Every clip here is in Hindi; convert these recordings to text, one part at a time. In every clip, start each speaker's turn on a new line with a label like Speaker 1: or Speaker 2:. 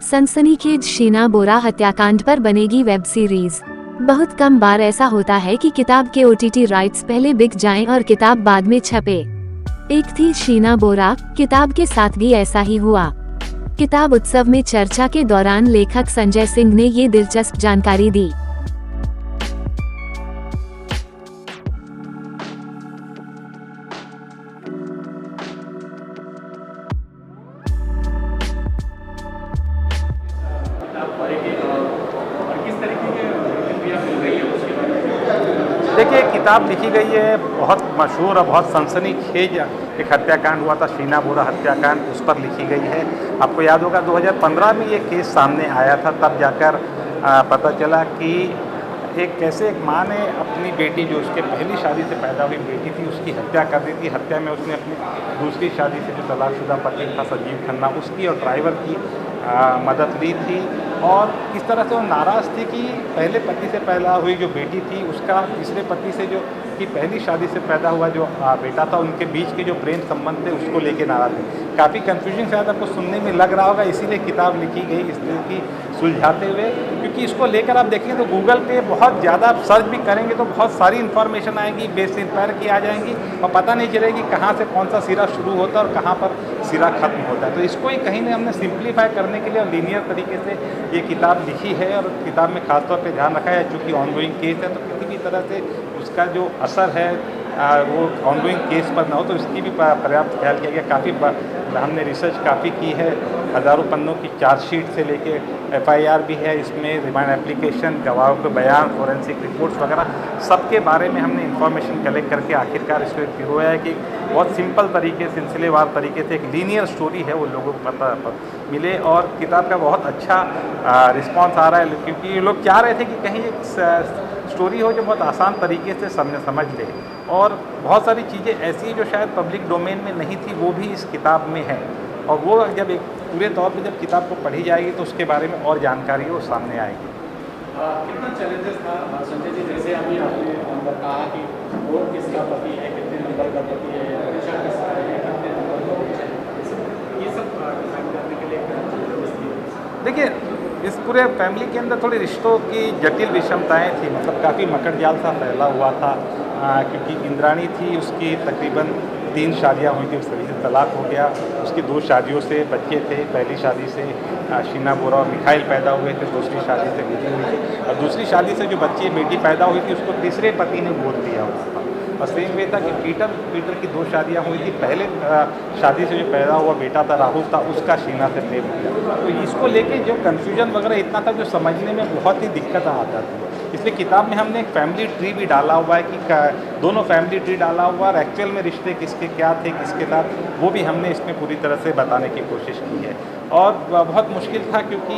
Speaker 1: सनसनीखेज शीना बोरा हत्याकांड पर बनेगी वेब सीरीज। बहुत कम बार ऐसा होता है कि किताब के OTT राइट्स पहले बिक जाएं और किताब बाद में छपे। एक थी शीना बोरा, किताब के साथ भी ऐसा ही हुआ। किताब उत्सव में चर्चा के दौरान लेखक संजय सिंह ने ये दिलचस्प जानकारी दी।
Speaker 2: देखिए, किताब लिखी गई है, बहुत मशहूर और बहुत सनसनीखेज एक हत्याकांड हुआ था, शीना बोरा हत्याकांड, उस पर लिखी गई है। आपको याद होगा 2015 में ये केस सामने आया था, तब जाकर पता चला कि कैसे एक माँ ने अपनी बेटी, जो उसके पहली शादी से पैदा हुई बेटी थी, उसकी हत्या कर दी थी। हत्या में उसने अपनी दूसरी शादी से जो तलाकशुदा पति था संजीव खन्ना, उसकी और ड्राइवर की मदद ली थी। और किस तरह से वो नाराज़ थी कि पहले पति से पैदा हुई जो बेटी थी, उसका तीसरे पति से जो की पहली शादी से पैदा हुआ जो बेटा था, उनके बीच के जो प्रेम संबंध थे उसको लेके नाराज़ थी। काफ़ी कन्फ्यूजन शायद आपको सुनने में लग रहा होगा, इसीलिए किताब लिखी गई इस दिल की सुलझाते हुए। क्योंकि इसको लेकर आप देखेंगे तो गूगल पे बहुत ज़्यादा सर्च भी करेंगे तो बहुत सारी इन्फॉर्मेशन आएगी, बेसिन पैर की आ जाएंगी और पता नहीं चलेगी कहाँ से कौन सा सिरा शुरू होता है और कहाँ पर सिरा खत्म होता है। तो इसको ही कहीं ने हमने सिंप्लीफाई करने के लिए और लीनियर तरीके से ये किताब लिखी है। और किताब में खासतौर पे ध्यान रखा है, चूँकि ऑनगोइंग केस है तो किसी भी तरह से उसका जो असर है वो ऑनगोइंग केस पर ना हो, तो इसकी भी पर्याप्त ख्याल किया गया। काफ़ी हमने रिसर्च काफ़ी की है, हज़ारों पन्नों की चार्जशीट से लेके FIR भी है इसमें, रिमांड एप्लीकेशन, गवाहों के बयान, फोरेंसिक रिपोर्ट्स वगैरह सबके बारे में हमने इंफॉर्मेशन कलेक्ट करके आखिरकार इसको एक हुआ है कि बहुत सिंपल तरीके, सिलसिलेवार तरीके से एक लीनियर स्टोरी है वो लोगों को पता मिले। और किताब का बहुत अच्छा रिस्पॉन्स आ रहा है, क्योंकि ये लोग चाह रहे थे कि कहीं एक स्टोरी हो जो बहुत आसान तरीके से समझ ले। और बहुत सारी चीज़ें ऐसी जो शायद पब्लिक डोमेन में नहीं थी, वो भी इस किताब में है। और वो जब एक पूरे तौर पे जब किताब को पढ़ी जाएगी तो उसके बारे में और जानकारी वो सामने आएगी।
Speaker 3: कितना चैलेंजेस था संजय जी, जैसे अभी आपने कहा कि वो किसका पति है, कितने नंबर का पति है, परीक्षा किसका है, कितने नंबर का पति है, ये सब डिसाइड करने के लिए।
Speaker 2: देखिए, इस पूरे फैमिली के अंदर थोड़ी रिश्तों की जटिल विषमताएं थी, मतलब काफ़ी मकड़जाल सा फैला हुआ था। क्योंकि इंद्राणी थी, उसकी तकरीबन 3 शादियाँ हुई थी, उस तरीके से तलाक हो गया। उसकी 2 शादियों से बच्चे थे। पहली शादी से शीना बोरा और मिखाइल पैदा हुए थे, दूसरी शादी से बेटी हुई थी। और दूसरी शादी से जो बेटी पैदा हुई थी उसको तीसरे पति ने गोद दिया हुआ था। और सेम वे था कि पीटर की 2 शादियाँ हुई थी। पहले शादी से जो पैदा हुआ बेटा था राहुल था, उसका शीना से प्रेम हुआ। तो इसको लेके जो कन्फ्यूजन वगैरह इतना था जो समझने में बहुत ही दिक्कत आता थी। इसलिए किताब में हमने एक फैमिली ट्री भी डाला हुआ है कि दोनों फैमिली ट्री डाला हुआ और एक्चुअल में रिश्ते किसके क्या थे, किसके साथ, वो भी हमने इसमें पूरी तरह से बताने की कोशिश की है। और बहुत मुश्किल था क्योंकि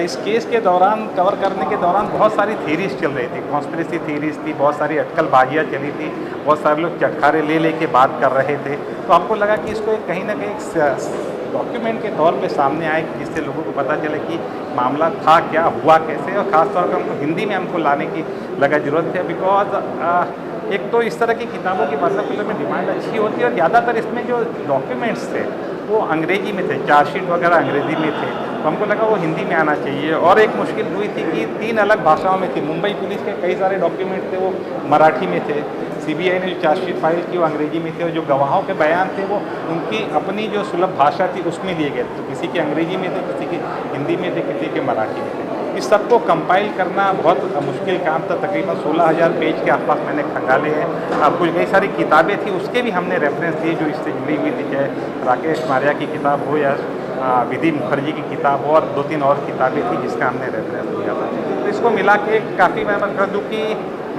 Speaker 2: इस केस के दौरान, कवर करने के दौरान बहुत सारी थीरीज चल रही थी, कॉन्स्पिरेसी थीरीज थी, बहुत सारी अटकलबाजियाँ चली थी, बहुत सारे लोग चटखारे ले के बात कर रहे थे। तो हमको लगा कि इसको कहीं ना कहीं डॉक्यूमेंट के तौर पे सामने आए, जिससे लोगों को पता चले कि मामला था क्या, हुआ कैसे। और ख़ासतौर पर हमको हिंदी में लाने की लगा ज़रूरत है। बिकॉज एक तो इस तरह की किताबों की मतलब में डिमांड अच्छी होती है और ज़्यादातर इसमें जो डॉक्यूमेंट्स थे वो अंग्रेजी में थे, चार्जशीट वगैरह अंग्रेजी में थे, तो हमको लगा वो हिंदी में आना चाहिए। और एक मुश्किल हुई थी कि 3 अलग भाषाओं में थी। मुंबई पुलिस के कई सारे डॉक्यूमेंट थे वो मराठी में थे, CBI ने जो चार्जशीट फाइल की वो अंग्रेजी में थे, और जो गवाहों के बयान थे वो उनकी अपनी जो सुलभ भाषा थी उसमें लिए गए। तो किसी के अंग्रेजी में थे, किसी के हिंदी में थे, किसी के मराठी में थे। इस सबको कंपाइल करना बहुत मुश्किल काम था। तकरीबन 16,000 पेज के आसपास मैंने खंगाले हैं। अब कुछ कई सारी किताबें थी उसके भी हमने रेफरेंस दिए जो इससे जुड़ी हुई थी, चाहे राकेश मारिया की किताब हो या विधि मुखर्जी की किताब हो, और 2-3 और किताबें थी जिसका हमने रेफरेंस दिया था। तो इसको मिला के काफ़ी मैं कर दूँ कि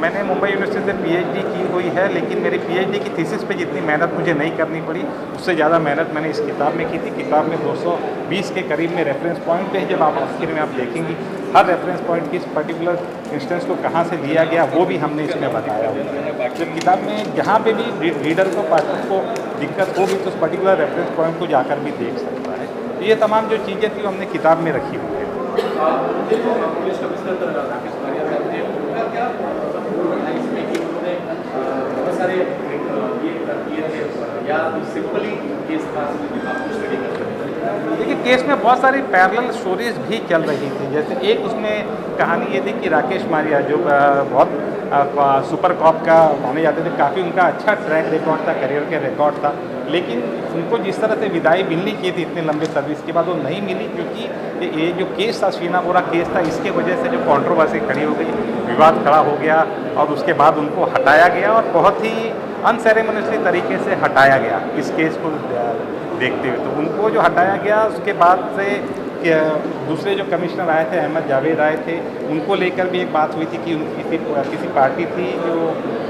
Speaker 2: मैंने मुंबई यूनिवर्सिटी से PhD की हुई है, लेकिन मेरी PhD की थीसिस पे जितनी मेहनत मुझे नहीं करनी पड़ी, उससे ज़्यादा मेहनत मैंने इस किताब में की थी। किताब में 220 के करीब में रेफरेंस पॉइंट है। जब आप आखिर में आप देखेंगी हर रेफरेंस पॉइंट की इस पर्टिकुलर इंस्टेंस को कहाँ से लिया गया वो भी हमने इसमें बताया हुआ है। जब किताब में जहाँ पे भी रीडर को, पाठक को दिक्कत होगी तो उस पर्टिकुलर रेफरेंस पॉइंट को जाकर भी देख सकता है। तो ये तमाम जो चीज़ें थी वो हमने किताब में रखी हुई है। देखिए, केस में बहुत सारी पैरेलल स्टोरीज भी चल रही थी। जैसे एक उसमें कहानी ये थी कि राकेश मारिया जो बहुत सुपर कॉप का माने जाते थे, काफ़ी उनका अच्छा ट्रैक रिकॉर्ड था, करियर के रिकॉर्ड था, लेकिन उनको जिस तरह से विदाई मिलनी चाहिए थी इतने लंबे सर्विस के बाद वो नहीं मिली, क्योंकि ये जो केस था, शीना बोरा केस था, इसके वजह से जो कंट्रोवर्सी खड़ी हो गई, विवाद खड़ा हो गया और उसके बाद उनको हटाया गया और बहुत ही अनसेरेमनियसली तरीके से हटाया गया इस केस को देखते हुए। तो उनको जो हटाया गया उसके बाद से दूसरे जो कमिश्नर आए थे, अहमद जावेद आए थे, उनको लेकर भी एक बात हुई थी कि उनकी किसी पार्टी थी जो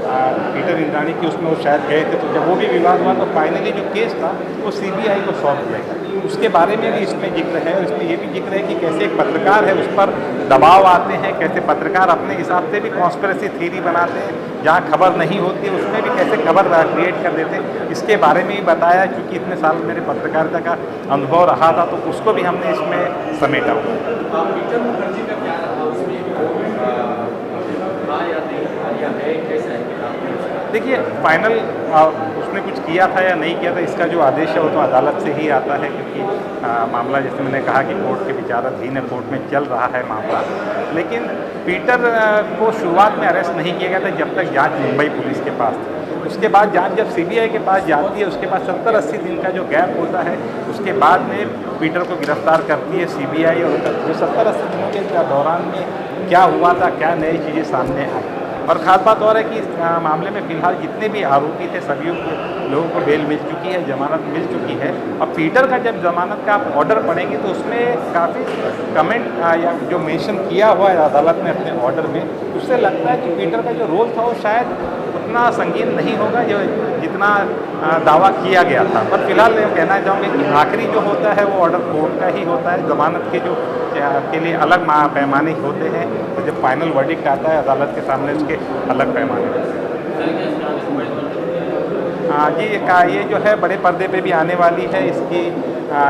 Speaker 2: पीटर इंद्राणी की, उसमें वो शायद गए थे। तो जब वो भी विवाद हुआ तो फाइनली जो केस था वो सीबीआई को सौंप दिया गया। उसके बारे में भी इसमें जिक्र है और इसमें ये भी जिक्र है कि कैसे एक पत्रकार है उस पर दबाव आते हैं, कैसे पत्रकार अपने हिसाब से भी कॉन्स्पिरेसी थ्योरी बनाते हैं, जहाँ खबर नहीं होती है उसमें भी कैसे खबर क्रिएट कर देते हैं। इसके बारे में भी बताया, क्योंकि इतने साल मेरे पत्रकारिता का अनुभव रहा था तो उसको भी हमने इसमें समेटा हुआ।
Speaker 3: पीटर मुखर्जी का क्या रहा उसमें, या नहीं या है, कैसा है किताब?
Speaker 2: देखिए, फाइनल उसने कुछ किया था या नहीं किया था, इसका जो आदेश है वो तो अदालत से ही आता है, क्योंकि मामला जैसे मैंने कहा कि कोर्ट के विचाराधीन है, कोर्ट में चल रहा है मामला। लेकिन पीटर को शुरुआत में अरेस्ट नहीं किया गया था जब तक जांच मुंबई पुलिस के पास थी। उसके बाद जांच जब सीबीआई के पास जाती है, उसके बाद 70-80 दिन का जो गैप होता है, उसके बाद में पीटर को गिरफ्तार करती है सीबीआई। और जो 70-80 दिनों के दौरान में क्या हुआ था, क्या नई चीज़ें सामने आई। और ख़ास बात और है कि इस मामले में फ़िलहाल जितने भी आरोपी थे सभी लोगों को बेल मिल चुकी है, ज़मानत मिल चुकी है। और पीटर का जब ज़मानत का आप ऑर्डर पढ़ेंगे तो उसमें काफ़ी कमेंट या जो मेंशन किया हुआ है अदालत ने अपने ऑर्डर में, उससे लगता है कि पीटर का जो रोल था वो शायद उतना संगीन नहीं होगा जो जितना दावा किया गया था। पर फिलहाल मैं कहना चाहूँगा कि आखिरी जो होता है वो ऑर्डर कोर्ट का ही होता है। ज़मानत के जो के लिए अलग पैमाने होते हैं, तो जब फाइनल वर्डिक्ट आता है अदालत के सामने उसके अलग पैमाने होते हैं। हाँ जी, ये जो है बड़े पर्दे पे भी आने वाली है। इसकी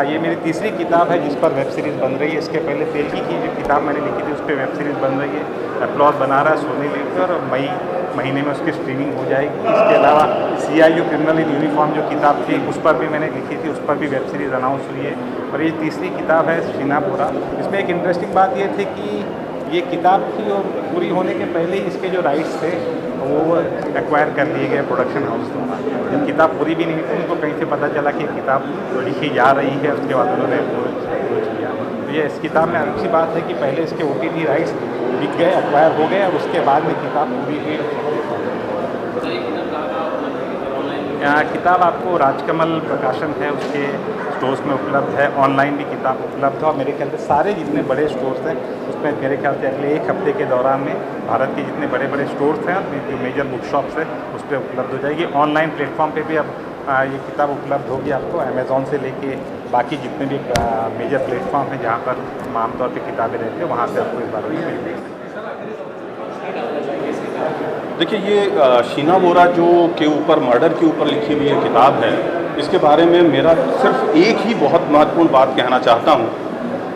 Speaker 2: ये मेरी तीसरी किताब है जिस पर वेब सीरीज़ बन रही है। इसके पहले तेलगी की जो किताब मैंने लिखी थी उस पर वेब सीरीज़ बन रही है। अपलॉज बना रहा है सोनी लिखकर, और मई महीने में उसकी स्ट्रीमिंग हो जाएगी। इसके अलावा CIU क्रिमिनल इन यूनिफॉर्म जो किताब थी उस पर भी मैंने लिखी थी, उस पर भी वेब सीरीज़ अनाउंस हुई है। और ये तीसरी किताब है शीना बोरा। इसमें एक इंटरेस्टिंग बात ये थी कि ये किताब थी और पूरी होने के पहले ही इसके जो राइट्स थे वो एक्वायर कर लिए गए प्रोडक्शन हाउस द्वारा। जब किताब पूरी भी नहीं थी उनको कहीं से पता चला कि किताब लिखी जा रही है, उसके बाद उन्होंने अप्रोच किया। तो ये इस किताब में अच्छी बात है कि पहले इसके OTT राइट्स बिक गए, एक्वायर हो गए, और उसके बाद में किताब पूरी हुई। किताब आपको राजकमल प्रकाशन है उसके स्टोर्स में उपलब्ध है, ऑनलाइन भी किताब उपलब्ध है। और मेरे ख्याल से सारे जितने बड़े स्टोर्स हैं उसमें मेरे ख्याल से अगले एक हफ्ते के दौरान में भारत के जितने बड़े बड़े स्टोर्स हैं, जो मेजर बुक शॉप्स हैं, उस पर उपलब्ध हो जाएगी। ऑनलाइन प्लेटफॉर्म पे भी अब ये किताब उपलब्ध होगी आपको, अमेज़ॉन से लेके बाकी जितने भी मेजर प्लेटफॉर्म हैं जहाँ पर आमतौर पर किताबें रहती हैं, वहाँ से आपको इस बारे में मिल जाएगी।
Speaker 4: देखिए, ये शीना बोरा जो के ऊपर मर्डर के ऊपर लिखी हुई ये किताब है, इसके बारे में मेरा सिर्फ एक ही बहुत महत्वपूर्ण बात कहना चाहता हूँ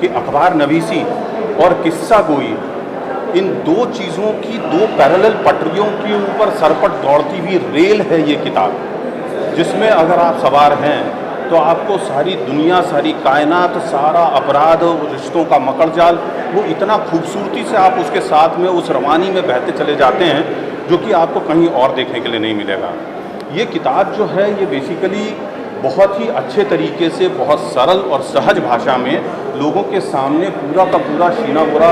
Speaker 4: कि अखबार नवीसी और किस्सा गोई, इन दो चीज़ों की दो पैरेलल पटरियों के ऊपर सरपट दौड़ती हुई रेल है ये किताब, जिसमें अगर आप सवार हैं तो आपको सारी दुनिया, सारी कायनात, सारा अपराध और रिश्तों का मकड़जाल, वो इतना खूबसूरती से आप उसके साथ में उस रवानी में बहते चले जाते हैं जो कि आपको कहीं और देखने के लिए नहीं मिलेगा। ये किताब जो है ये बेसिकली बहुत ही अच्छे तरीके से, बहुत सरल और सहज भाषा में लोगों के सामने पूरा का पूरा शीना बोरा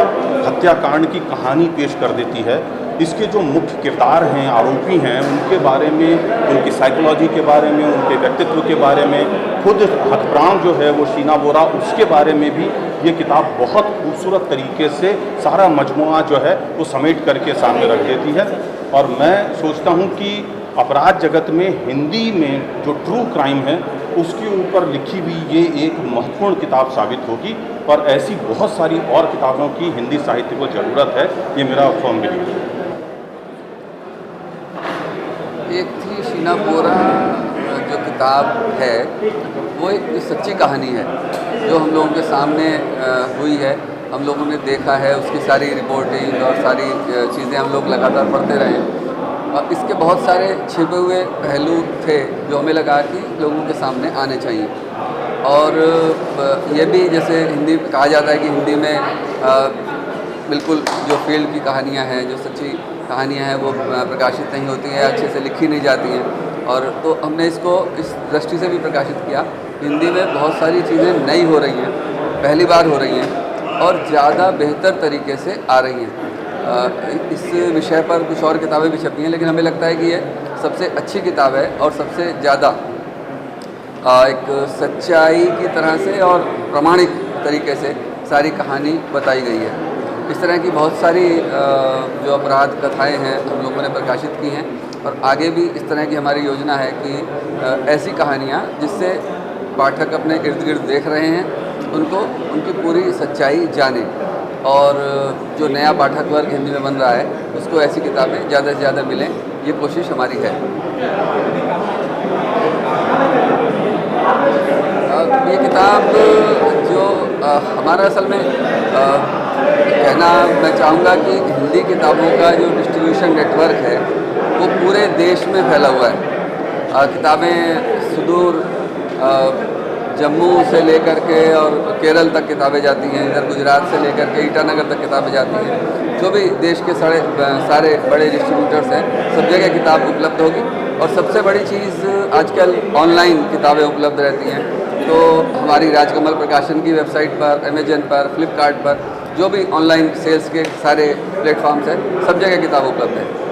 Speaker 4: हत्याकांड की कहानी पेश कर देती है। इसके जो मुख्य किरदार हैं, आरोपी हैं, उनके बारे में, उनकी साइकोलॉजी के बारे में, उनके व्यक्तित्व के बारे में, खुद हतप्राण जो है वो शीना बोरा, उसके बारे में भी ये किताब बहुत खूबसूरत तरीके से सारा मजमुआ जो है वो समेट करके सामने रख देती है। और मैं सोचता हूँ कि अपराध जगत में हिंदी में जो ट्रू क्राइम है उसके ऊपर लिखी हुई ये एक महत्वपूर्ण किताब साबित होगी, और ऐसी बहुत सारी और किताबों की हिंदी साहित्य को ज़रूरत है, ये मेरा फर्म बिलीव है।
Speaker 5: एक थी शीना बोरा जो किताब है, वो एक सच्ची कहानी है जो हम लोगों के सामने हुई है, हम लोगों ने देखा है, उसकी सारी रिपोर्टिंग और सारी चीज़ें हम लोग लगातार पढ़ते रहे। और इसके बहुत सारे छिपे हुए पहलू थे जो हमें लगा कि लोगों के सामने आने चाहिए। और ये भी जैसे हिंदी कहा जाता है कि हिंदी में बिल्कुल जो फील्ड की कहानियाँ हैं, जो सच्ची कहानियाँ हैं वो प्रकाशित नहीं होती हैं, अच्छे से लिखी नहीं जाती हैं। और तो हमने इसको इस दृष्टि से भी प्रकाशित किया। हिंदी में बहुत सारी चीज़ें नई हो रही हैं, पहली बार हो रही हैं और ज़्यादा बेहतर तरीके से आ रही हैं। इस विषय पर कुछ और किताबें भी छपी हैं, लेकिन हमें लगता है कि ये सबसे अच्छी किताब है और सबसे ज़्यादा एक सच्चाई की तरह से और प्रामाणिक तरीके से सारी कहानी बताई गई है। इस तरह की बहुत सारी जो अपराध कथाएं हैं हम लोगों ने प्रकाशित की हैं और आगे भी इस तरह की हमारी योजना है कि ऐसी कहानियाँ जिससे पाठक अपने इर्द गिर्द देख रहे हैं उनको उनकी पूरी सच्चाई जाने, और जो नया पाठक वर्ग हिंदी में बन रहा है उसको ऐसी किताबें ज़्यादा से ज़्यादा मिलें, ये कोशिश हमारी है। ये किताब जो हमारा असल में कहना मैं चाहूँगा कि हिंदी किताबों का जो डिस्ट्रीब्यूशन नेटवर्क है वो पूरे देश में फैला हुआ है। किताबें सुदूर जम्मू से लेकर के और केरल तक किताबें जाती हैं, इधर गुजरात से लेकर के ईटानगर तक किताबें जाती हैं। जो भी देश के सारे बड़े डिस्ट्रीब्यूटर्स हैं सब जगह किताब उपलब्ध होगी। और सबसे बड़ी चीज़ आजकल ऑनलाइन किताबें उपलब्ध रहती हैं, तो हमारी राजकमल प्रकाशन की वेबसाइट पर, अमेजन पर, फ्लिपकार्ट पर, जो भी ऑनलाइन सेल्स के सारे प्लेटफॉर्म्स हैं सब जगह किताब उपलब्ध है।